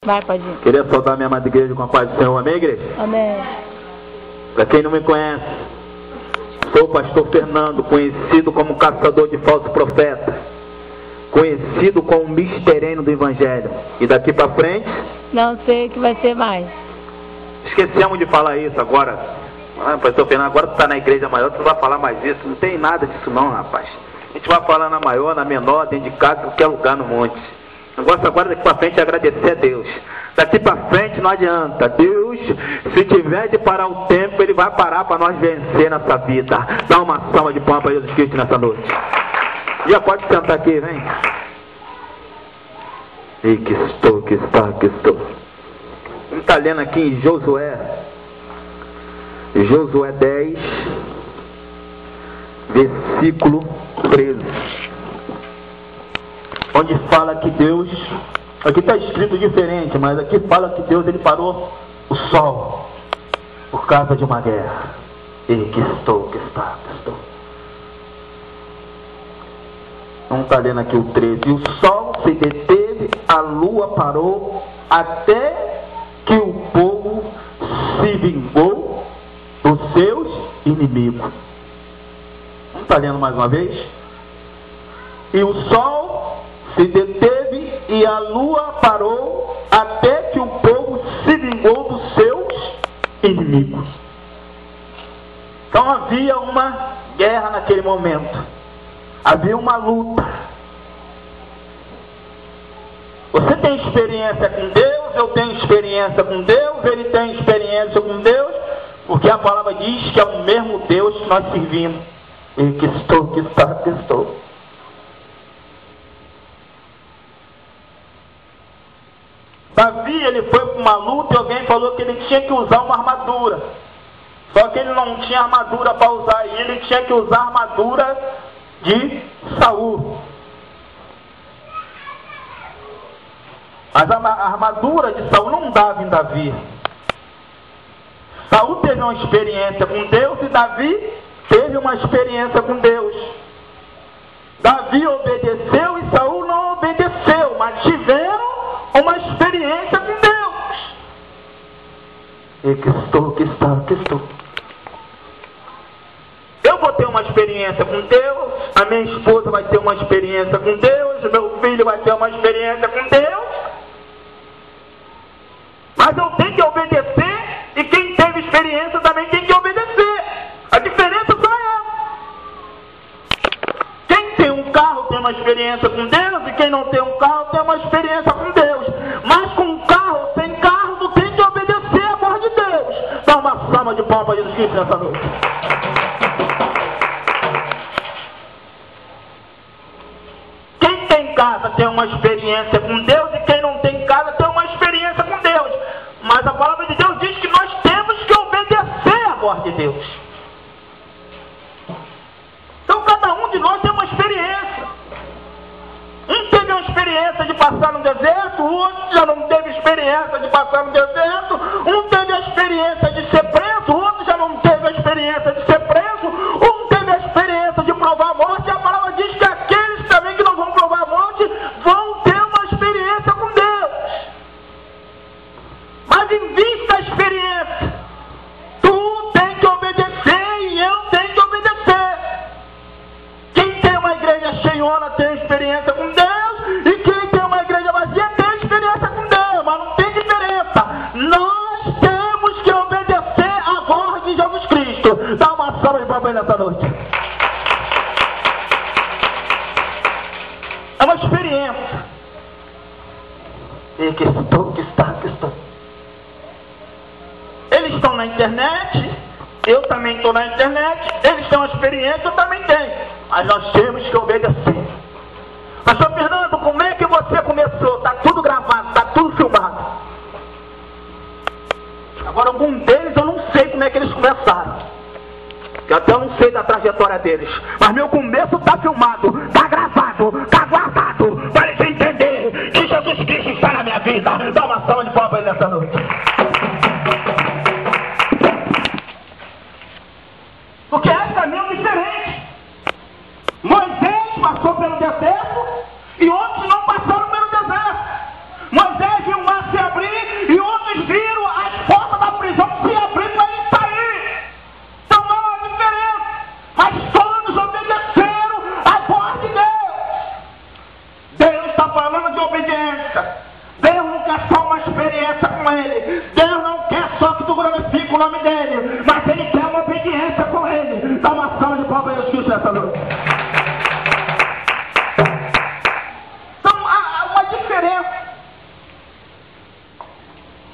Vai, pode ir. Queria saudar minha amada igreja com a paz do Senhor. Amém, igreja? Amém. Para quem não me conhece, sou o pastor Fernando, conhecido como caçador de falsos profetas, conhecido como mistereno do Evangelho. E daqui para frente... Não sei o que vai ser mais. Esquecemos de falar isso agora. Pastor Fernando, agora tu está na igreja maior, tu não vai falar mais isso. Não tem nada disso não, rapaz. A gente vai falar na maior, na menor, dentro de casa, em qualquer lugar no monte. O negócio agora daqui para frente é agradecer a Deus. Daqui para frente não adianta. Deus, se tiver de parar o tempo, Ele vai parar para nós vencer nessa vida. Dá uma salva de palmas para Jesus Cristo nessa noite. Já pode sentar aqui, vem. E que estou. Vamos estar lendo aqui em Josué 10, versículo 13. Onde fala que Deus, aqui está escrito diferente, mas aqui fala que Deus ele parou o sol por causa de uma guerra. E que estou. Vamos estar lendo aqui o 13. E o sol se deteve, a lua parou, até que o povo se vingou dos seus inimigos. Vamos estar lendo mais uma vez? E o sol se deteve e a lua parou, até que o povo se vingou dos seus inimigos. Então havia uma guerra naquele momento. Havia uma luta. Você tem experiência com Deus, eu tenho experiência com Deus, ele tem experiência com Deus, porque a palavra diz que é o mesmo Deus que nós servimos. E que estou. Davi, ele foi para uma luta e alguém falou que ele tinha que usar uma armadura. Só que ele não tinha armadura para usar, e ele tinha que usar a armadura de Saul. Mas a armadura de Saul não dava em Davi. Saul teve uma experiência com Deus e Davi teve uma experiência com Deus. Davi obedeceu e Saul não obedeceu, mas tiveram uma experiência com Deus. E que estou. Eu vou ter uma experiência com Deus, a minha esposa vai ter uma experiência com Deus, meu filho vai ter uma experiência com Deus. Mas eu tenho que obedecer e quem teve experiência também tem que obedecer. A diferença só é: quem tem um carro tem uma experiência com Deus e quem não tem um carro tem uma experiência com Deus. Mas com um carro, sem carro, tu tem que obedecer a voz de Deus. Dá uma salva de palmas para Jesus Cristo nessa noite. Quem tem casa tem uma experiência com Deus e quem não tem casa tem uma experiência com Deus. Mas a palavra de Deus diz que nós temos que obedecer a voz de Deus. Então cada um de nós tem uma experiência. Um teve uma experiência de passar no deserto, o outro já não teve experiência de passar no deserto. Um teve a experiência de ser preso, o outro já não teve a experiência de ser preso. Um teve a experiência de provar a morte. E a palavra diz que aqueles também que não vão provar a morte vão ter uma experiência com Deus. Mas em vista da experiência, tu tem que obedecer e eu tenho que obedecer. Quem tem uma igreja cheiona tem experiência com Deus, e quem tem uma igreja vazia tem experiência com Deus, mas não tem diferença. Nós temos que obedecer a voz de Jesus Cristo. Dá uma salva de palmas nessa noite. É uma experiência. E que estou. Eles estão na internet, eu também estou na internet, eles têm uma experiência, eu também tenho. Mas nós temos que obedecer. Pastor Fernando, como é que você começou? Está tudo gravado, está tudo filmado. Agora, algum deles eu não sei como é que eles começaram. Eu até não sei da trajetória deles. Mas meu começo está filmado, está gravado, está guardado, para eles entenderem que Jesus Cristo está na minha vida. Dá uma salva de palmas nessa noite. Porque é caminho diferente. Moisés passou pelo deserto e outros não passaram pelo deserto. Moisés viu o mar se abrir experiência com Ele. Deus não quer só que tu glorifique o nome dEle, mas Ele quer uma obediência com Ele. Dá uma salva de palmas a Jesus nessa noite. Então há uma diferença.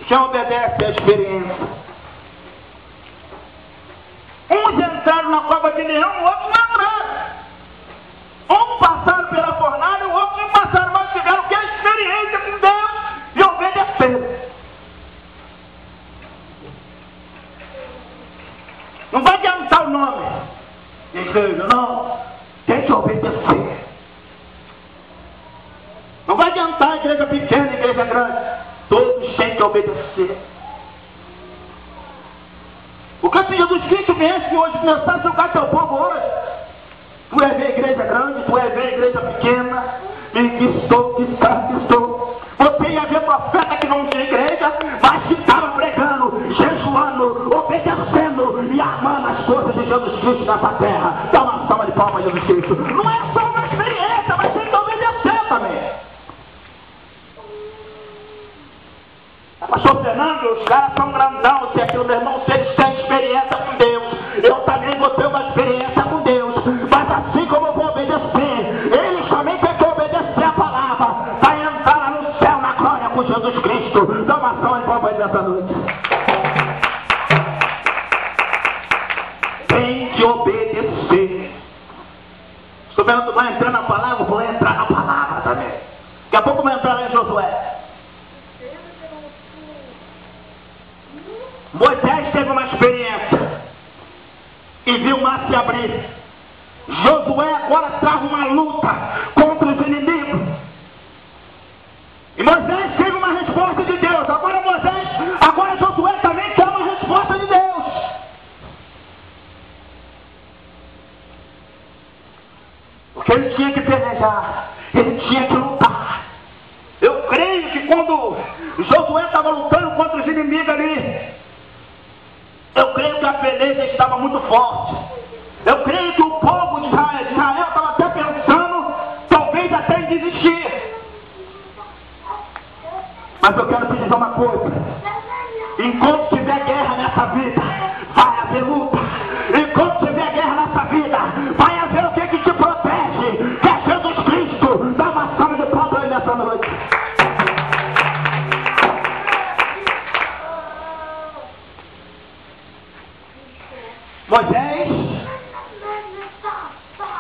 Quem obedece à experiência. Uns entraram na cova de leão, outros não entraram. Um passaram pela fornalha, o outro não passaram, mas tiveram que a experiência com Deus e obedeceram. Não vai adiantar o nome, igreja, não. Tem que obedecer. Não vai adiantar a igreja pequena, a igreja grande. Todos têm que obedecer. Porque se Jesus Cristo viesse hoje começar a julgar teu povo hoje, tu é ver a igreja grande, tu é ver a igreja pequena, e que estou. Você ia ver profeta que não tinha igreja, mas que estava pregando, jejuando, obedecendo e amando as coisas de Jesus Cristo nessa terra. Dá uma salva de palmas a Jesus Cristo. Não é só uma experiência, mas tem que obedecer também. Pastor Fernando, os caras são grandão, se aquilo, meu irmão, se eles têm experiência com Deus, eu também vou ter uma experiência com Deus, mas assim como eu vou obedecer, eles também têm que obedecer a palavra, vai entrar lá no céu, na glória com Jesus Cristo. Dá uma salva de palmas nessa noite. Tem que obedecer. Estou vendo que tu vai entrar na palavra, vou entrar na palavra também. Daqui a pouco vai entrar lá em Josué. Moisés teve uma experiência e viu o mar se abrir. Josué agora trava uma luta contra os inimigos. E Moisés teve uma resposta de Deus. Agora Josué também quer uma resposta de Deus. Porque ele tinha que pelejar, ele tinha que lutar. Eu creio que quando Josué estava lutando contra os inimigos ali, eu creio que a peleja estava muito forte. Eu creio que o povo de Israel estava até pensando, talvez até em desistir. Mas eu quero te dizer uma coisa. Enquanto tiver guerra nessa vida, vai haver luta. Enquanto tiver guerra nessa vida, vai haver o que te protege, que é Jesus Cristo. Dá uma salva de palmas aí nessa noite. Moisés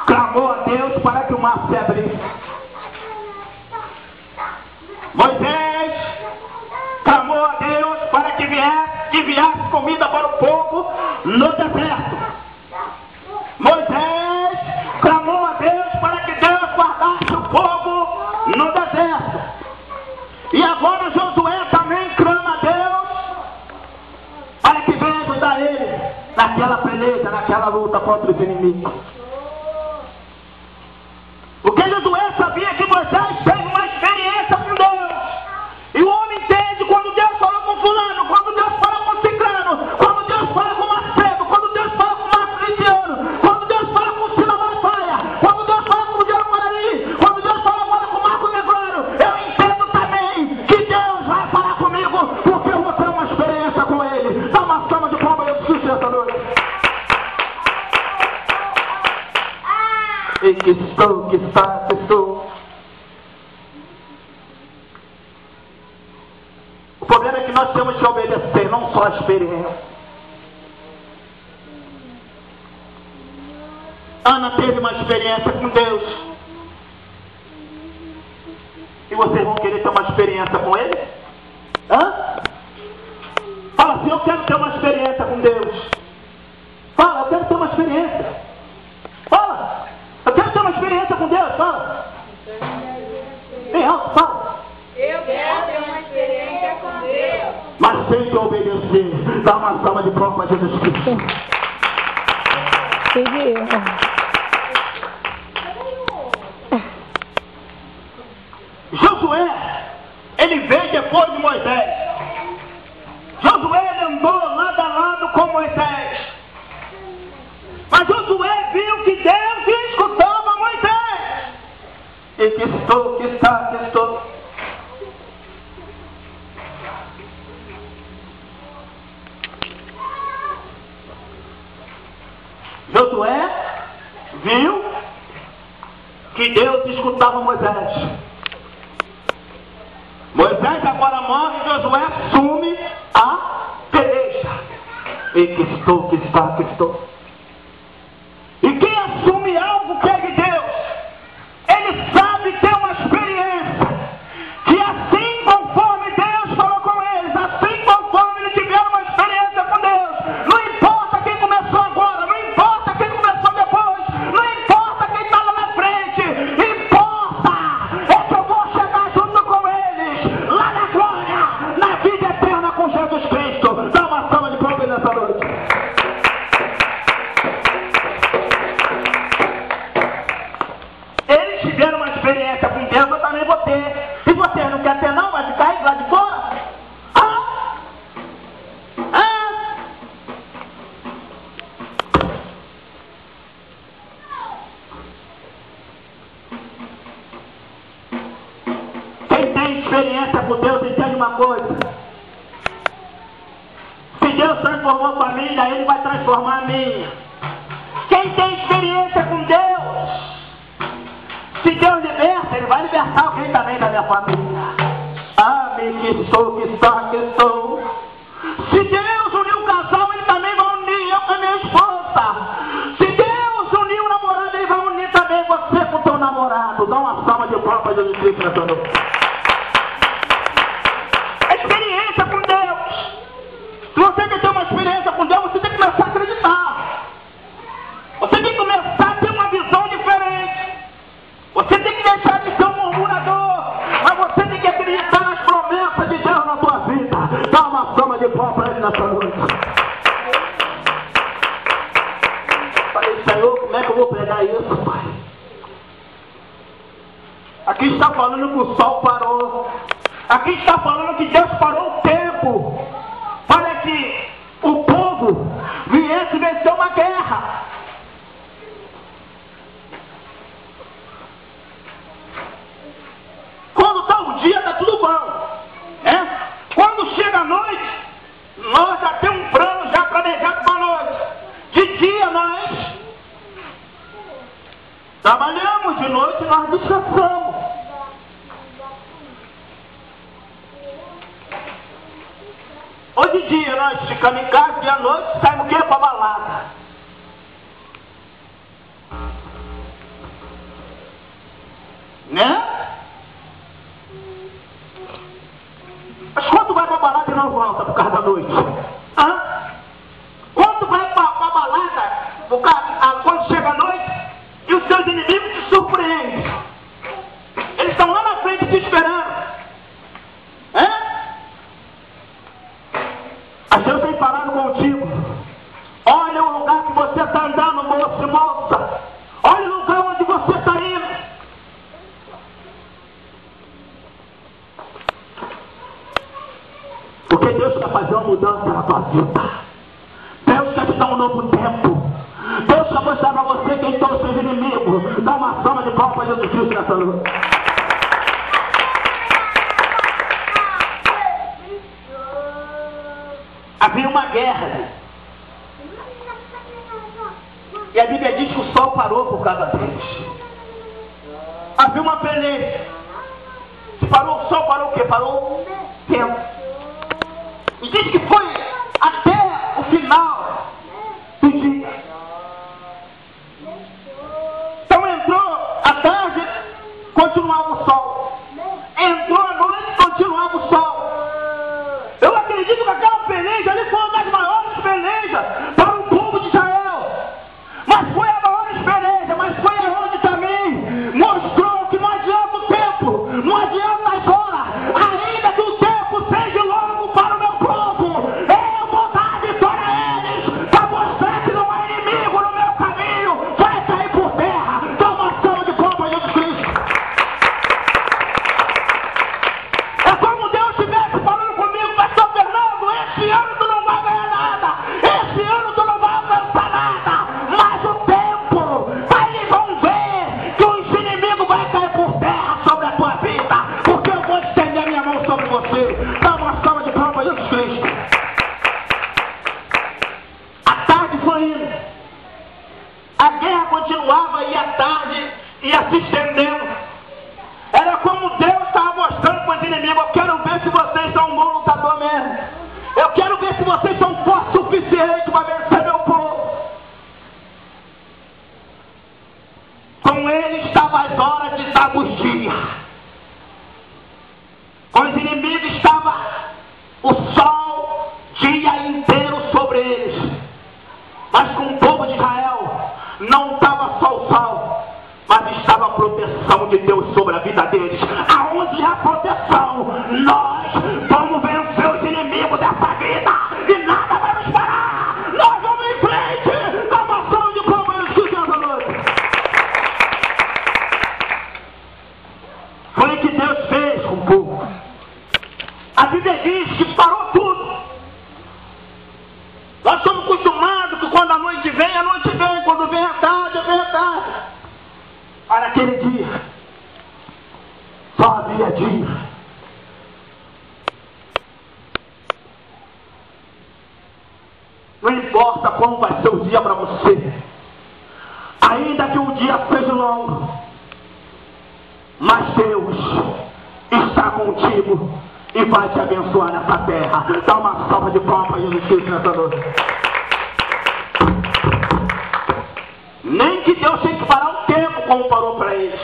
clamou a Deus para que o mar se abrisse. Moisés clamou a Deus para que viesse comida para o povo no deserto. Moisés clamou a Deus para que Deus guardasse o povo no deserto. E agora Josué também clama a Deus para que venha ajudar ele naquela peleja, naquela luta contra os inimigos. Porque Josué sabia que Moisés teve uma experiência com Deus. E o homem entende quando Deus fala com fulano, quando Deus fala com ciclano, quando Deus fala com Macedo, quando Deus fala com Marco Lidiano, quando Deus fala com Sila Malafaia, quando Deus fala com o Diego Marari, quando Deus fala agora com Marco Negrano. Eu entendo também que Deus vai falar comigo, porque eu vou ter uma experiência com Ele. Dá uma salva de palmas a Jesus essa noite. E que estou. O problema é que nós temos que obedecer, não só a experiência. Ana teve uma experiência com Deus. E vocês vão querer ter uma experiência com Ele? Hã? Fala assim, eu quero ter uma experiência com Deus. Fala, eu quero ter uma experiência. Fala, eu quero ter uma experiência com Deus. Fala. Bem alto, fala. Eu quero ter uma experiência com Deus. Mas tem que obedecer. Dá uma salva de palmas para Jesus Cristo. Josué, ele veio depois de Moisés. Josué andou lado a lado com Moisés. Mas Josué viu que Deus escutava Moisés. E que estou. que Deus escutava Moisés. Moisés agora morre, Josué assume a peleja. E que estou. E quem assume algo que é de Deus, ele sabe ter uma experiência, que assim conforme Deus falou com eles, assim conforme eles tiveram uma experiência com Deus, não importa quem começou agora, não importa quem começou depois, não importa quem está lá na frente, importa é que eu vou chegar junto com eles, lá na glória, na vida eterna com Jesus Cristo. Dá uma salva de palmas nessa noite. Eles tiveram uma experiência com Deus, eu também vou ter. E você não quer ter não? Vai ficar aí lá de fora? Quem tem experiência com Deus entende uma coisa. Se Deus transformou a família, Ele vai transformar a minha. Quem tem experiência com Deus, se Deus liberta, Ele vai libertar alguém também da minha família. Que sou. Se Deus uniu o casal, Ele também vai unir eu com a minha esposa. Se Deus uniu o namorado, Ele vai unir também você com o teu namorado. Dá uma salva de palmas para Jesus Cristo nessa noite. Experiência com Deus. Se você quer ter uma experiência com Deus, você tem que começar a acreditar. Você tem que começar a ter uma visão diferente. Você tem que deixar de ser um murmurador, mas você tem que acreditar nas promessas de Deus na sua vida. Dá uma salva de palmas para Ele nessa noite. Falei, Senhor, como é que eu vou pregar isso, Pai? Aqui está falando que o sol parou. Aqui está falando que Deus parou o tempo para que o povo viesse vencer uma guerra. Quando está o dia, está tudo bom. Quando chega a noite, nós já temos um plano já planejado para a noite. De dia nós trabalhamos, de noite nós descansamos. Hoje de dia nós ficamos em casa, de à noite saímos o quê? Para balada. Né? Mas quando vai para balada e não volta por causa da noite? Quando vai para balada, quando chega a noite, e os seus inimigos te surpreendem. Eles estão lá na frente te esperando. A Deus tem falado contigo. Olha o lugar que você está andando, moço e moça. Olha o lugar onde você está indo. Porque Deus quer fazer uma mudança na tua vida. Deus quer te dar um novo tempo. Deus quer mostrar para você quem são os seus inimigos. Dá uma salva de palmas para Jesus Cristo nessa noite. Havia uma guerra. E a Bíblia diz que o sol parou por causa deles. Havia uma peleja. Se parou o sol, parou o quê? Parou o tempo. E diz que foi até o final do dia. Então entrou a tarde, continuava o sol. Entrou a noite, continuava o sol. Eu acredito que aquela peleja ali foi uma das maiores pelejas para o povo de Israel. Mas foi a maior peleja, mas foi onde também mostrou que não adianta o tempo, não adianta as horas, ainda que o tempo seja longo para o meu povo, eu vou dar vitória a eles, para mostrar que não há inimigo no meu caminho, vai cair por terra. Dá uma salva de palmas, Jesus Cristo. É como Deus estivesse falando comigo, pastor Fernando, esse ano tu não vai ganhar nada, esse ano tu não vai alcançar nada, mas o tempo, eles vão ver que os inimigos vão cair por terra sobre a tua vida, porque eu vou estender a minha mão sobre você. Dá uma salva de palmas, Jesus Cristo. A tarde foi indo, a guerra continuava e a tarde ia se estender. o sol dia inteiro sobre eles. Mas com o povo de Israel não estava só o sol, mas estava a proteção de Deus sobre a vida deles. Aonde há proteção, nós vamos vencer os inimigos dessa vida e nada vai nos parar. Nós vamos em frente. Dá uma salva de palmas no Espírito essa noite. Foi o que Deus fez com o povo. A Bíblia diz que parou tudo. Nós somos acostumados que quando a noite vem, quando vem a tarde, vem a tarde. Para aquele dia, só havia dia. Não importa como vai ser o dia para você, ainda que o dia seja longo, mas Deus está contigo e vai te abençoar nessa terra. Dá uma salva de palmas para Jesus Cristo nessa noite. Nem que Deus tenha que parar o tempo como parou para eles.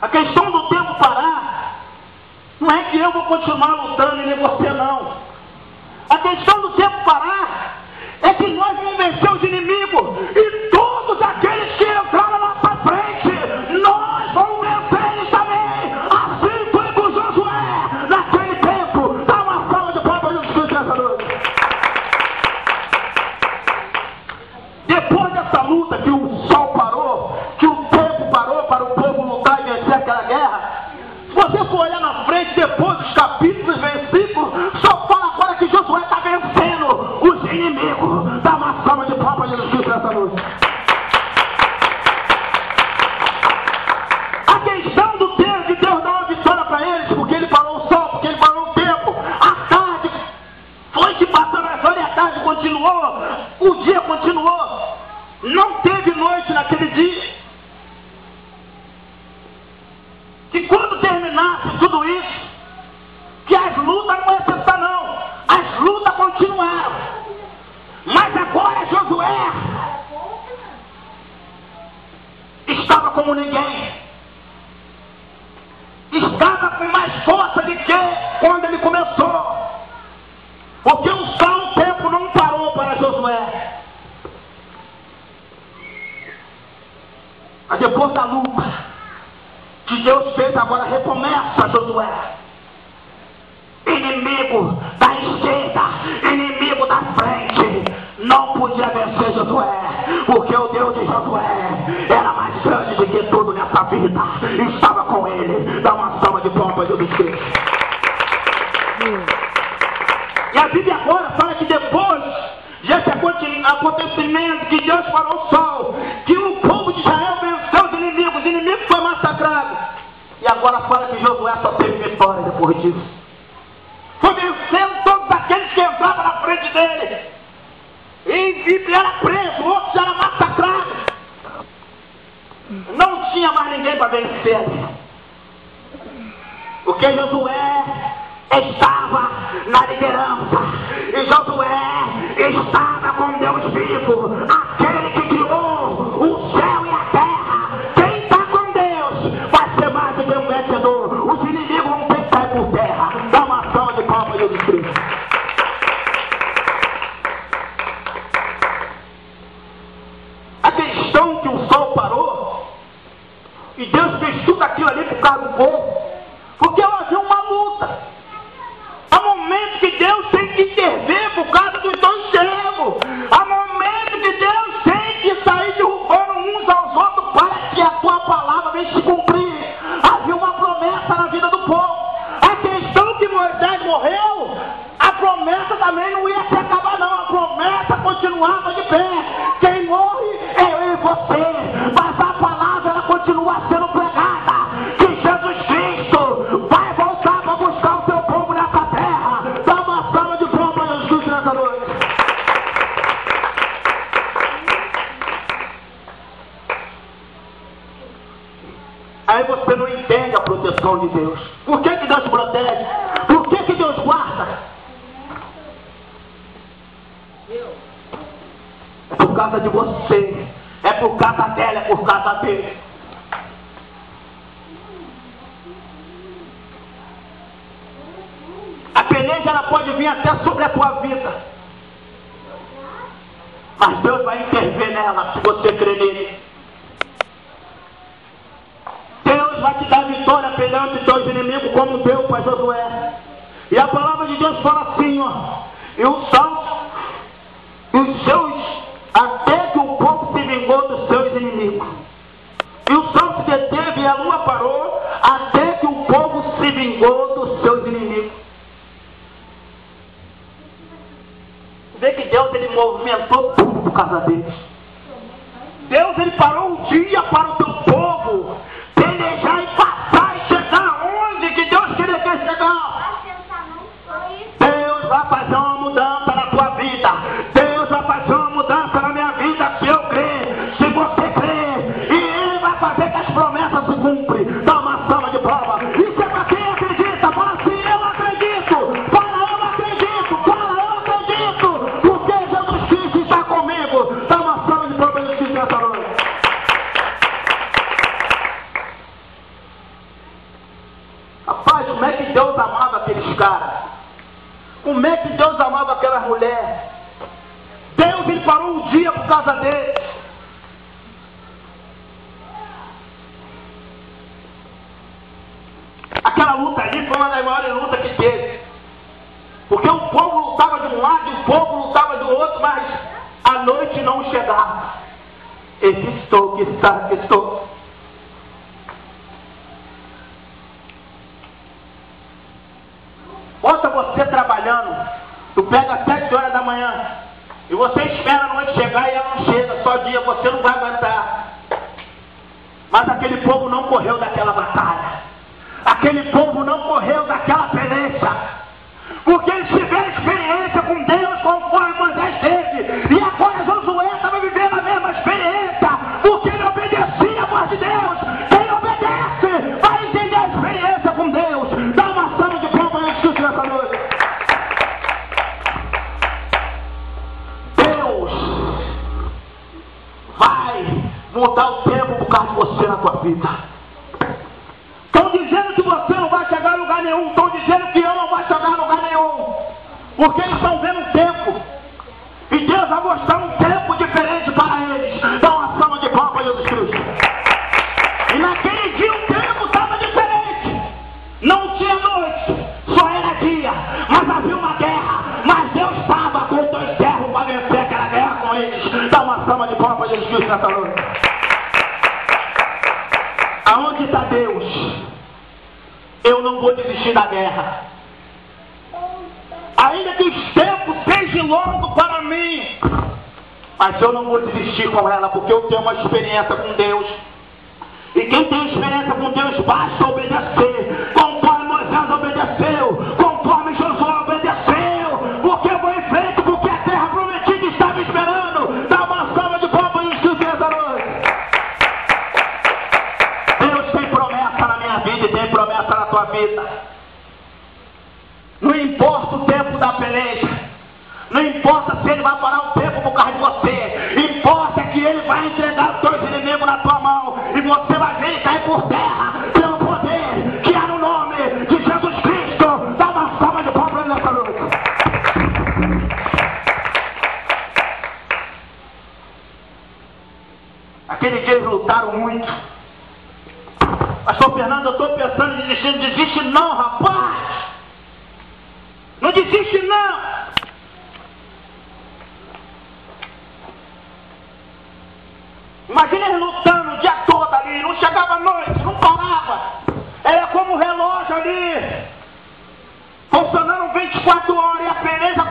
A questão do tempo parar não é que eu vou continuar lutando e nem você não. A questão do tempo parar é que nós vamos vencer os inimigos e todos aqueles que entraram lá para frente, nós vamos vencer eles também. Assim foi com Josué naquele tempo. Dá uma salva de palmas para Jesus nessa noite. Depois dessa luta que o sol parou, que o tempo parou para o povo lutar e vencer aquela guerra, se você for olhar na frente, depois dos capítulos, versículos, só fala agora que Josué está vencendo os inimigos. Dá uma salva de palmas para Jesus Cristo nessa noite. A questão do tempo de Deus dar uma vitória para eles, porque ele parou o sol, porque ele parou o tempo, a tarde foi se passando as horas e a tarde continuou, o dia continuou, não teve noite naquele dia. Que quando terminasse tudo isso, que as lutas não iam cessar não, as lutas continuaram. Mas agora Josué estava como ninguém, estava com mais força do que quando ele começou, porque o tempo não parou para Josué. Mas depois da luta que Deus fez, agora recomeça Josué. Inimigo da esquerda, inimigo da frente, não podia vencer Josué, porque o Deus de Josué era mais grande do que tudo nessa vida, estava com ele. Dá uma salva de palmas para Jesus Cristo. E a Bíblia agora fala que depois desse acontecimento que Deus parou o sol, que o povo de Israel venceu os inimigos foram massacrados. E agora fala que Josué só teve vitória depois disso. Foi vencendo todos aqueles que entravam na frente dele. E ele era preso, outros eram massacrados. Não tinha mais ninguém para vencer. Porque Josué estava na liderança. E Josué estava com Deus vivo, aquele que criou o céu e a terra. Quem está com Deus vai ser mais do que um vencedor. Os inimigos vão ter que cair por terra. Dá uma salva de palmas para Jesus Cristo. A questão que o sol parou e Deus fez tudo aquilo ali por causa do povo, porque havia uma luta. Há momentos que Deus tem que intervir por causa dos dois servos. Há momentos que Deus tem que sair derrubando uns aos outros para que a tua palavra venha se cumprir. Havia uma promessa na vida do povo. A questão que Moisés morreu, a promessa também não ia se acabar não. A promessa continuava de pé. Quem morre é eu e você. Mas a palavra ela continua sendo pregada. Que Jesus Cristo vai voltar para buscar o seu povo nessa terra. Dá uma salva de palmas para Jesus nessa noite. Aí você não entende a proteção de Deus. Por que Deus protege? Por que Deus guarda? É por causa de você. É por causa dela, é por causa dele. A peleja ela pode vir até sobre a tua vida, mas Deus vai intervir nela se você crer nele. Deus vai te dar vitória perante teus inimigos, como deu para Josué. E a palavra de Deus fala assim, ó, até que o povo se vingou dos seus inimigos. E o sol se deteve e a lua parou, até que o povo se vingou dos seus inimigos. Vê que Deus ele movimentou tudo por causa deles. Deus ele parou um dia para o teu povo pelejar e passar e chegar onde que Deus queria que ele chegar. Deus vai fazer uma mudança na tua vida. Deus vai fazer uma mudança na minha vida se eu crer, se você crer. E Ele vai fazer que as promessas se cumprem. Dá uma salva de prova. Isso é para quem acredita. Fala assim, eu acredito. Fala, eu acredito. Fala, eu acredito. Porque Jesus Cristo está comigo. Dá uma salva de prova de Jesus nessa noite. Rapaz, como é que Deus amava aqueles caras? Como é que Deus amava aquelas mulheres? Deus ele parou um dia por causa deles. Aquela luta ali foi uma das maiores lutas que teve. Porque o povo lutava de um lado e o povo lutava do outro, mas a noite não chegava. Estou. Ouça você trabalhando, tu pega às 7 horas da manhã e você espera a noite chegar e ela não chega, só dia, você não vai aguentar. Mas aquele povo não correu daquela batalha, aquele povo não correu daquela peleja, porque eles tiveram experiência com Deus conforme Moisés teve, e agora Josué estava vivendo a mesma experiência, porque ele obedecia a voz de Deus. Quem obedece vai entender a experiência com Deus. Dá uma salva de palmas a Jesus nessa noite. Deus vai mudar o tempo por causa de você na tua vida. Estão dizendo que você não vai chegar a lugar nenhum, estão dizendo que eu não vou chegar a lugar nenhum, porque eles estão vendo um tempo, e Deus vai mostrar um tempo diferente para eles. Dá uma salva de palmas a Jesus Cristo. E naquele dia o tempo estava diferente, não tinha noite, só era dia, mas havia uma guerra, mas Deus estava com 2 ferros para vencer aquela guerra com eles. Dá uma salva de palmas a Jesus Cristo nessa noite. Aonde está Deus? Eu não vou desistir da guerra. Ainda que os tempos sejam longos para mim, mas eu não vou desistir com ela, porque eu tenho uma experiência com Deus. E quem tem experiência com Deus basta obedecer, conforme Moisés obedeceu, conforme Josué obedeceu, porque eu vou em frente, porque a terra prometida está me esperando. Dá uma salva de palmas e Jesus nessa noite. Deus tem promessa na minha vida e tem promessa na tua vida. Não importa o tempo da peleja, não importa se ele vai parar o tempo por causa de você, importa que ele vai entregar os teus inimigos na tua mão e você vai ver ele cair por terra pelo poder que há no nome de Jesus Cristo. Dá uma salva de palmas nessa noite. Aquele dia eles lutaram muito. Pastor Fernando, eu estou pensando em desistir. Não desiste não, rapaz. Não desiste não. Imagina eles lutando o dia todo ali, não chegava a noite, não parava. Era como um relógio ali, funcionando 24 horas e a peleja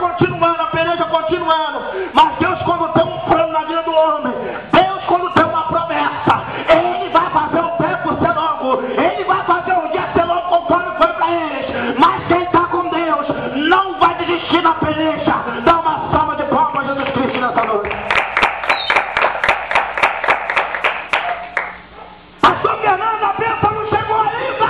continuando. Mas Deus, quando tem um plano na vida do homem, Deus, quando tem uma promessa, Ele vai fazer o tempo ser longo, Ele vai fazer o dia ser longo conforme foi para eles. Mas quem está com Deus não vai desistir na peleja. Dá uma salva de palmas a Jesus Cristo nessa noite. Pastor Fernando, a bênção não chegou ainda.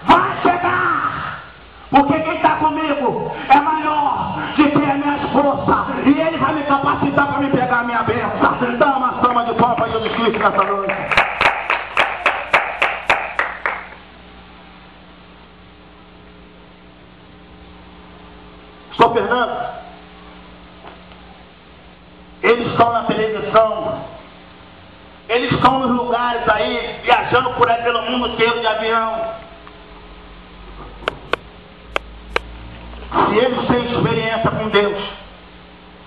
Vai chegar. Porque quem está comigo é maior de que as minhas forças. E Ele vai me capacitar para me pegar a minha bênção. Dá uma salva de palmas a Jesus Cristo nessa noite. Pastor Fernando, eles estão na televisão, eles estão nos lugares aí, viajando por aí pelo mundo inteiro de avião. Se eles têm experiência com Deus,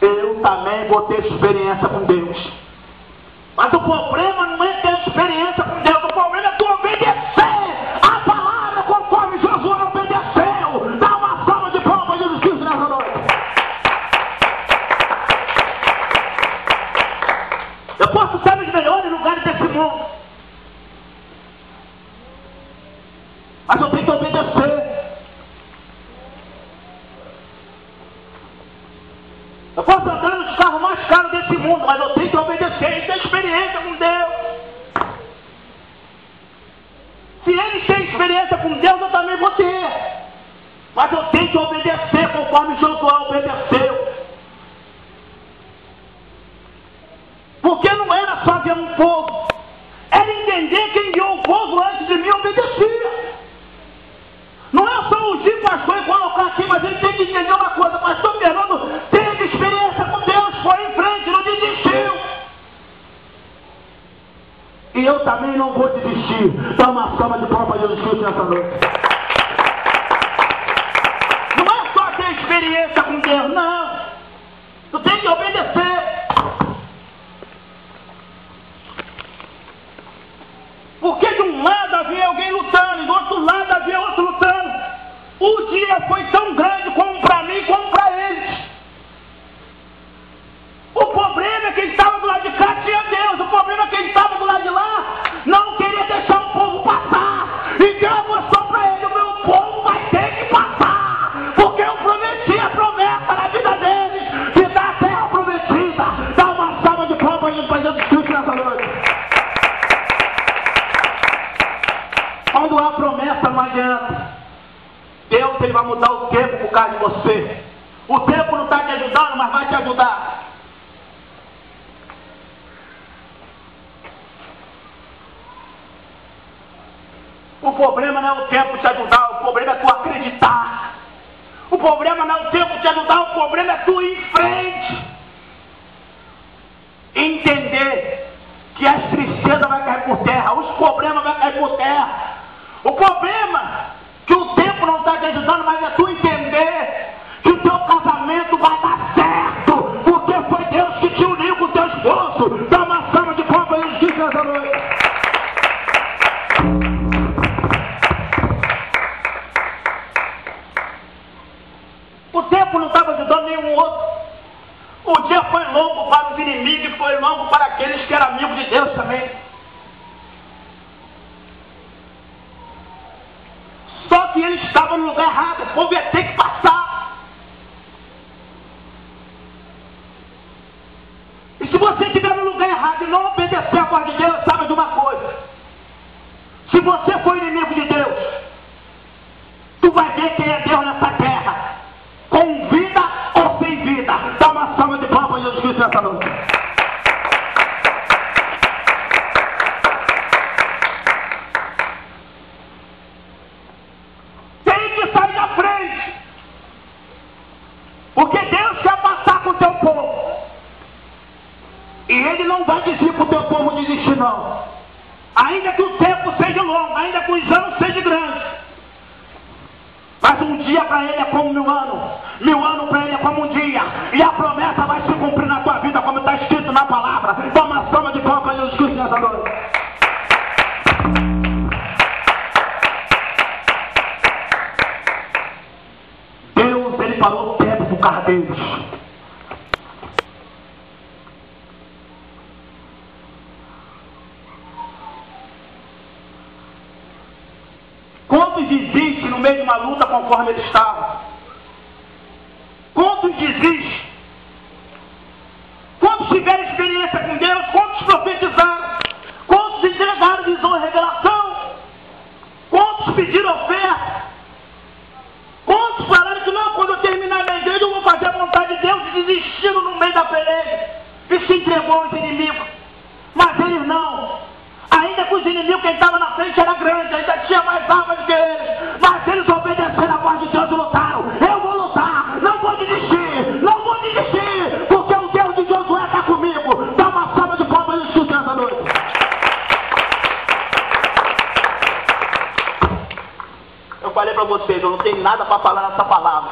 eu também vou ter experiência com Deus. Mas o problema não é ter experiência com Deus, o problema é tu obedecer a palavra conforme Josué obedeceu. Dá uma salva de palmas de Jesus Cristo nessa noite. Eu posso estar nos melhores lugares desse mundo, mas eu tenho que obedecer. Eu posso andar nos carros mais caros desse mundo, mas eu tenho que obedecer e ter experiência com Deus. Se eles têm experiência com Deus, eu também vou ter. Mas eu tenho que obedecer conforme Josué obedeceu. Porque não era só ver um povo, era entender quem guiou o povo antes de mim obedecia. Não é só ungir pastor e colocar aqui, mas ele tem que entender uma coisa. Pastor Fernando teve experiência com Deus, foi em frente, não desistiu. E eu também não vou desistir. Dá uma salva de palmas para Jesus Cristo nessa noite. Não é só ter experiência com Deus, não. Tu tem que obedecer. Porque de um lado havia alguém lutando, e do outro lado havia outro lutando. O dia foi tão grande como para mim, como para eles. O problema é que quem estava do lado de cá tinha Deus. O problema é que quem estava do lado de lá não queria deixar o povo passar. E Deus mostrou para ele: o meu povo vai ter que passar. Porque eu prometi a promessa na vida deles de dar a terra prometida. Dá uma salva de palmas para Jesus Cristo nessa noite. Quando há promessa, não adianta. Deus, ele vai mudar o tempo por causa de você. O tempo não está te ajudando, mas vai te ajudar. O problema não é o tempo te ajudar, o problema é tu acreditar. O problema não é o tempo te ajudar, o problema é tu ir em frente. Entender que as tristezas vão cair por terra, os problemas vão cair por terra. O problema que o tempo não está te ajudando, mas é tu entender que o teu casamento vai dar certo, porque foi Deus que te uniu com o teu esposo. Dá uma salva de palmas para Jesus nessa noite. O tempo não estava ajudando nenhum outro. O dia foi longo para os inimigos e foi longo para aqueles que eram amigos de Deus também. Só que eles estavam no lugar errado, o povo ia ter que passar. E se você estiver no lugar errado e não obedecer a voz de Deus, sabe de uma coisa: se você for inimigo de Deus, tu vai ver quem é Deus nessa terra, com vida ou sem vida. Dá uma salva de palmas para Jesus Cristo nessa noite. Porque Deus quer passar com o teu povo. E Ele não vai dizer para o teu povo desistir, não. Ainda que o tempo seja longo, ainda que os anos sejam grandes. Mas um dia para Ele é como 1000 anos. 1000 anos para Ele é como um dia. E a promessa vai se cumprir na tua vida, como está escrito na palavra. Toma uma salva de palmas para Jesus Cristo nessa noite. Deus, Ele parou o tempo por causa deles. Quantos desistem no meio de uma luta conforme eles estavam? Quantos desistem? Quantos tiveram experiência com Deus? Quantos profetizaram? Quantos entregaram visão e revelação? Quantos pediram oferta? Quantos falaram que não, quando eu terminar minha igreja eu vou fazer a vontade de Deus, e desistiram no meio da peleja e se entregou aos inimigos? Mas eles não. Ainda que os inimigos, quem estava na frente era grande, ainda tinha mais armas que eles, mas eles obedeceram a voz de Deus e lutaram. Eu vou lutar, não vou Eu falei para vocês, eu não tenho nada para falar nessa palavra,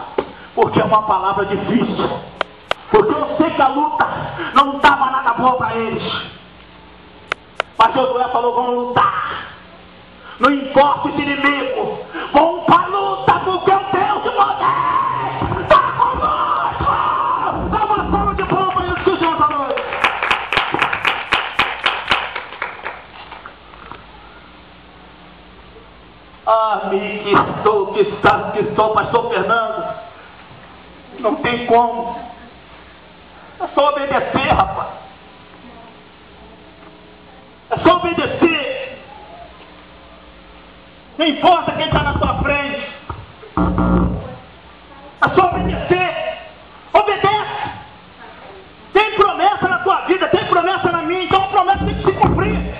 porque é uma palavra difícil. Porque eu sei que a luta não estava nada boa para eles. Mas Josué falou, vamos lutar. Não importa os inimigos, vamos para a luta, porque o Deus de Moisés está conosco. Dá uma salva de palmas para eles que o Senhor essa noite. Ah, que sou, pastor Fernando. Não tem como. É só obedecer, rapaz. É só obedecer. Não importa quem está na tua frente. É só obedecer. Obedece. Tem promessa na tua vida, tem promessa na minha, então a promessa tem que se cumprir.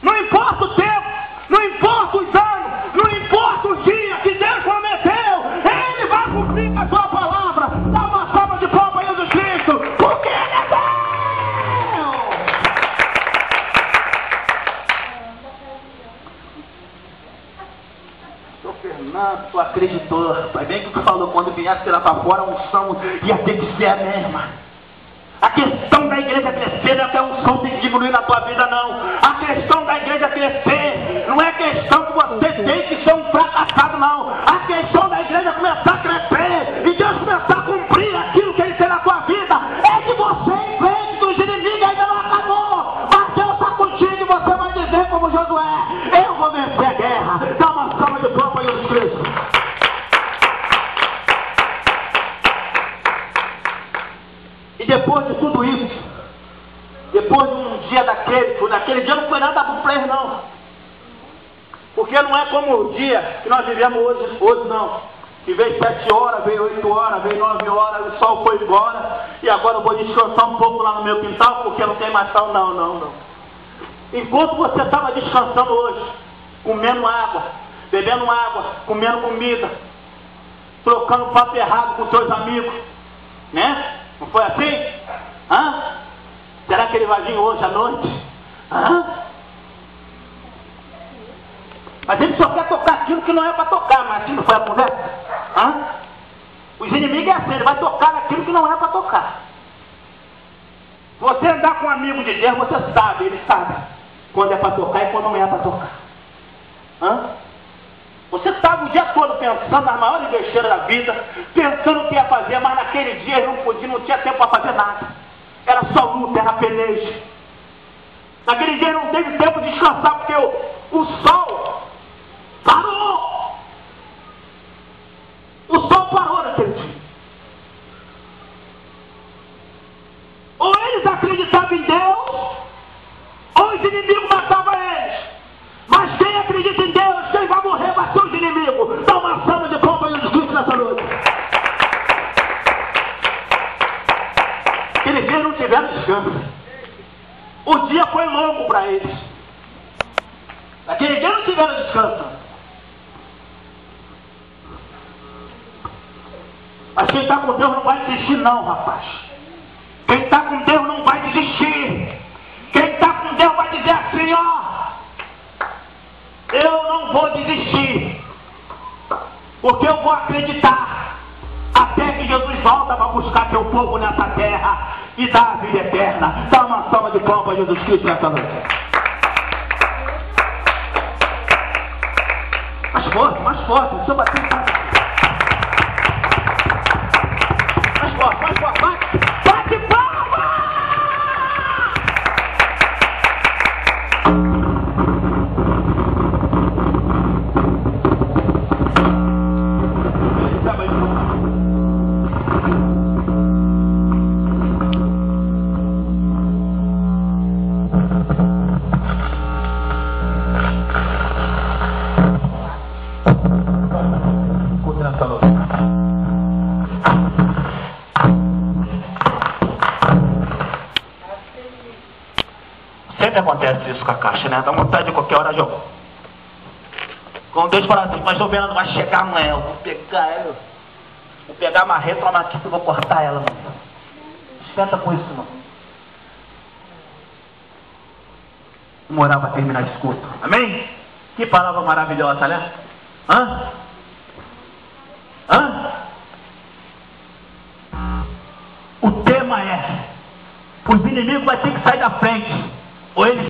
Não importa o tempo, não importa os anos, não importa os dias que Deus prometeu, Ele vai cumprir com a sua palavra. Dá uma salva de palmas para Jesus Cristo, porque Ele é Deus. Sou Fernando, tu acreditou, rapaz, bem que tu falou, quando viesse lá para fora, a unção ia ter que ser a mesma. A questão da igreja crescer não é que a unção tem que diminuir na tua vida, não. A questão da igreja crescer não é questão que você tem que ser um fracassado, não. A questão da igreja começar a crescer e Deus começar a cumprir aquilo que Ele tem na tua vida é que você enfrente dos inimigos, ainda não acabou. Mas Deus está contigo e você vai dizer como Josué, eu vou vencer a guerra. Dá uma salva de palmas para Jesus Cristo. E depois de tudo isso, depois de um dia naquele dia não foi nada bom para eles, não. Porque não é como o dia que nós vivemos hoje não. Que veio 7 horas, veio 8 horas, veio 9 horas, o sol foi embora, e agora eu vou descansar um pouco lá no meu quintal, porque não tem mais sol, não. Enquanto você estava descansando hoje, comendo água, bebendo água, comendo comida, trocando papo errado com seus amigos, né? Não foi assim? Hã? Será que ele vai vir hoje à noite? Hã? Mas ele só quer tocar aquilo que não é para tocar, mas assim não foi a conversa? Hã? Os inimigos é assim, ele vai tocar naquilo que não é para tocar. Você andar com um amigo de Deus, você sabe, ele sabe quando é para tocar e quando não é para tocar. Hã? Você estava o dia todo pensando nas maiores besteiras da vida, pensando o que ia fazer, mas naquele dia ele não podia, não tinha tempo para fazer nada. Era só luta, era peleja. Naquele dia ele não teve tempo de descansar, porque o sol parou. O sol parou naquele dia. Ou eles acreditavam em Deus, ou os inimigos matavam eles. Mas quem acredita em Deus, quem vai morrer vai ser os inimigos. Dá uma salva de palmas para Jesus Cristo nessa noite. Aqueles dias não tiveram descanso. O dia foi longo para eles. Naquele dia não tiveram descanso. Mas quem está com Deus não vai desistir não, rapaz. Quem está com Deus não vai desistir. Quem está com Deus vai dizer assim, ó, eu não vou desistir, porque eu vou acreditar até que Jesus volta para buscar seu povo nessa terra e dar a vida eterna. Dá uma salva de palmas para Jesus Cristo nessa noite. Mais forte, deixa eu bater. Mais forte, bate palma! Sempre acontece isso com a caixa, né? Dá vontade de qualquer hora jogar. Quando Deus fala assim, mas Fernando vai chegar amanhã, eu vou pegar ela. Vou pegar a marreta, uma maquita e vou cortar ela, não. Esquenta com isso, não. Vamos orar para terminar de escuto. Amém? Que palavra maravilhosa, né? Hã? Hã? O tema é: os inimigos vão ter que sair da frente, ou eles